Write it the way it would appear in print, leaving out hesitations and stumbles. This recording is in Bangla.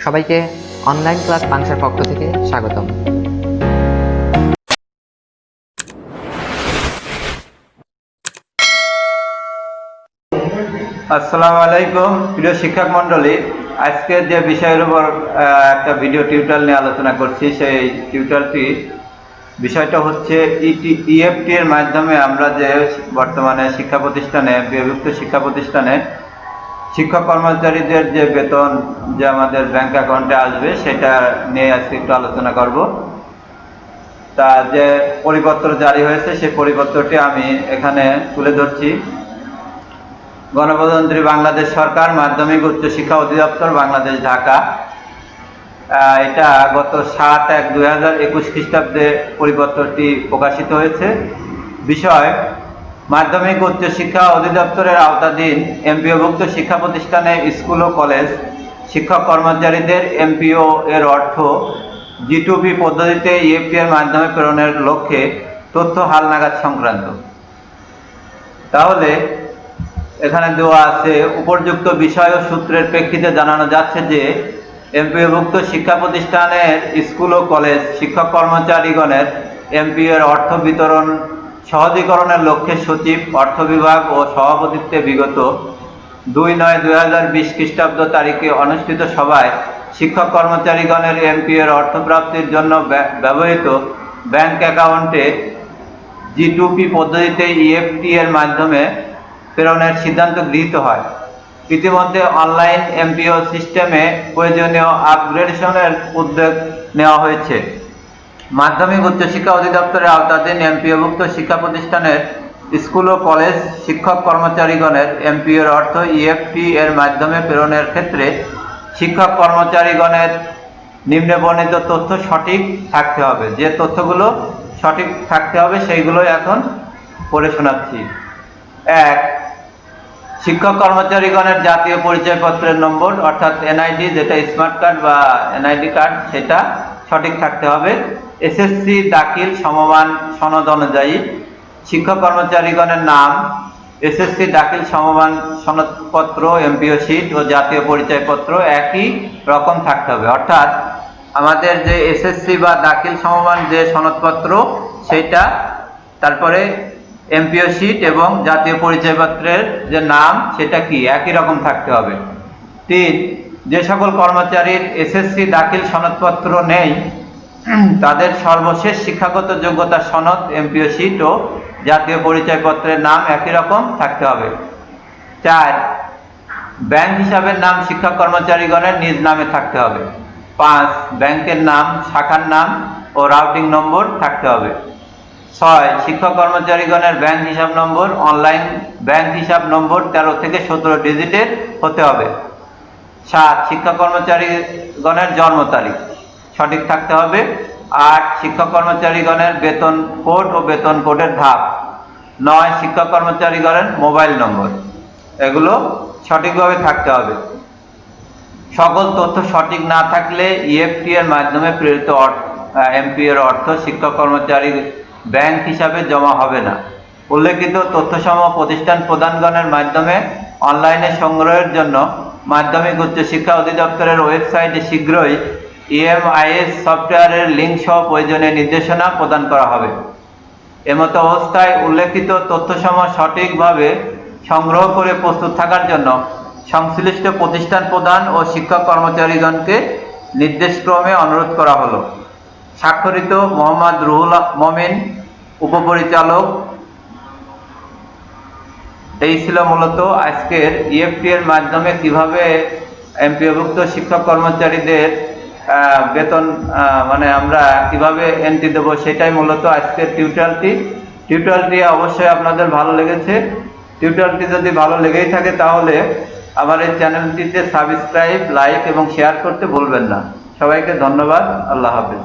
সবাইকে অনলাইন ক্লাস পাংশার পক্ষ থেকে স্বাগতম। আসসালামু আলাইকুম প্রিয় শিক্ষক মণ্ডলী, আজকে যে বিষয়ের উপর একটা ভিডিও টিউটোরিয়াল নিয়ে আলোচনা করছি, সেই টিউটোরিয়ালটি বিষয়টা হচ্ছে ইএফটি এর মাধ্যমে আমরা যে বর্তমানে শিক্ষা প্রতিষ্ঠানে, বিভক্ত শিক্ষা প্রতিষ্ঠানে শিক্ষক কর্মচারীদের যে বেতন যে আমাদের ব্যাংক অ্যাকাউন্টে আসবে, সেটা নিয়ে আজকে একটু আলোচনা করব। তা যে পরিপত্র জারি হয়েছে, সেই পরিপত্রটি আমি এখানে তুলে ধরছি। গণপ্রজাতন্ত্রী বাংলাদেশ সরকার, মাধ্যমিক উচ্চ শিক্ষা অধিদপ্তর, বাংলাদেশ, ঢাকা। এটা গত 7/1/2021 খ্রিস্টাব্দে পরিপত্রটি প্রকাশিত হয়েছে। বিষয়: মাধ্যমিক উচ্চ শিক্ষা অধিদপ্তরের আওতাধীন এমপিওভুক্ত শিক্ষা প্রতিষ্ঠানে স্কুল ও কলেজ শিক্ষক কর্মচারীদের এমপিও এর অর্থ G2P পদ্ধতিতে EFT এর মাধ্যমে প্রেরণের লক্ষ্যে তথ্য হালনাগাদ সংক্রান্ত। তাহলে এখানে দেওয়া আছে, উপযুক্ত বিষয় ও সূত্রের প্রেক্ষিতে জানানো যাচ্ছে যে এমপিওভুক্ত শিক্ষা প্রতিষ্ঠানের স্কুল ও কলেজ শিক্ষক কর্মচারীগণের এমপিও এর অর্থ বিতরণ সহজীকরণের লক্ষ্যে সচিব, অর্থ বিভাগ ও সভাপতিত্বে বিগত 2/9/2020 খ্রিস্টাব্দ তারিখে অনুষ্ঠিত সভায় শিক্ষক কর্মচারীগণের এমপিও এর অর্থ প্রাপ্তির জন্য ব্যবহৃত ব্যাংক অ্যাকাউন্টে G2P পদ্ধতিতে EFT এর মাধ্যমে প্রেরণের সিদ্ধান্ত গৃহীত হয়। ইতিমধ্যে অনলাইন এমপিও সিস্টেমে প্রয়োজনীয় আপগ্রেডেশনের উদ্যোগ নেওয়া হয়েছে। মাধ্যমিক উচ্চশিক্ষা অধিদপ্তরের আওতাধীন এমপিওভুক্ত শিক্ষা প্রতিষ্ঠানের স্কুল ও কলেজ শিক্ষক কর্মচারীগণের এমপিও এর অর্থ EFT এর মাধ্যমে প্রেরণের ক্ষেত্রে শিক্ষক কর্মচারীগণের নিম্নে বর্ণিত তথ্য সঠিক থাকতে হবে। যে তথ্যগুলো সঠিক থাকতে হবে সেইগুলোই এখন পড়ে শোনাচ্ছি। 1. শিক্ষক কর্মচারীগণের জাতীয় পরিচয়পত্রের নম্বর, অর্থাৎ NID, যেটা স্মার্ট কার্ড বা NID কার্ড, সেটা সঠিক থাকতে হবে। SSC দাখিল সমমান সনদ অনুযায়ী শিক্ষক কর্মচারীগণের নাম, SSC দাখিল সমমান সনদপত্র, এমপিও শিট ও জাতীয় পরিচয়পত্র একই রকম থাকতে হবে। অর্থাৎ আমাদের যে SSC বা দাখিল সমমান যে সনদপত্র, সেটা, তারপরে এমপিও শিট এবং জাতীয় পরিচয়পত্রের যে নাম, সেটা কি একই রকম থাকতে হবে। 3. যে সকল কর্মচারীর SSC দাখিল সনদপত্র নেই, তাদের সর্বশেষ শিক্ষাগত যোগ্যতা সনদ, এমপিও শিট ও জাতীয় পরিচয়পত্রের নাম একই রকম থাকতে হবে। 4. ব্যাংক হিসাবের নাম শিক্ষক কর্মচারীগণের নিজ নামে থাকতে হবে। 5. ব্যাংকের নাম, শাখার নাম ও রাউটিং নম্বর থাকতে হবে। 6. শিক্ষক কর্মচারীগণের ব্যাংক হিসাব নম্বর, অনলাইন ব্যাংক হিসাব নম্বর 13 থেকে 17 ডিজিটের হতে হবে। 7. শিক্ষক কর্মচারীগণের জন্ম তারিখ সঠিক থাকতে হবে। 8. শিক্ষক কর্মচারীগণের বেতন কোড ও বেতন কোডের ধাপ। 9. শিক্ষক কর্মচারীগণের মোবাইল নম্বর, এগুলো সঠিকভাবে থাকতে হবে। সকল তথ্য সঠিক না থাকলে EFT এর মাধ্যমে প্রেরিত এমপিও এর অর্থ শিক্ষক কর্মচারী ব্যাংক হিসাবে জমা হবে না। উল্লেখিত তথ্যসমূহ প্রতিষ্ঠান প্রধানগণের মাধ্যমে অনলাইনে সংগ্রহের জন্য মাধ্যমিক উচ্চ শিক্ষা অধিদপ্তরের ওয়েবসাইটে শীঘ্রই EMIS সফটওয়্যারের লিঙ্ক সহ প্রয়োজনীয় নির্দেশনা প্রদান করা হবে। এমতো অবস্থায় উল্লেখিত তথ্যসমূহ সঠিকভাবে সংগ্রহ করে প্রস্তুত থাকার জন্য সংশ্লিষ্ট প্রতিষ্ঠান প্রধান ও শিক্ষক কর্মচারীগণকে নির্দেশক্রমে অনুরোধ করা হলো। স্বাক্ষরিত মোহাম্মদ রুহুল মমিন, উপপরিচালক। এই ছিল মূলত আজকের EFT এর মাধ্যমে কিভাবে এমপিওভুক্ত শিক্ষক কর্মচারীদের বেতন আমরা কিভাবে এন্ট্রি দেবো, সেটাই মূলত আজকের টিউটোরিয়ালটি অবশ্যই আপনাদের ভালো লেগেছে। টিউটোরিয়ালটি যদি ভালো লেগেই থাকে, তাহলে আমার এই চ্যানেলটিতে সাবস্ক্রাইব, লাইক এবং শেয়ার করতে ভুলবেন না। সবাইকে ধন্যবাদ। আল্লাহ হাফেজ।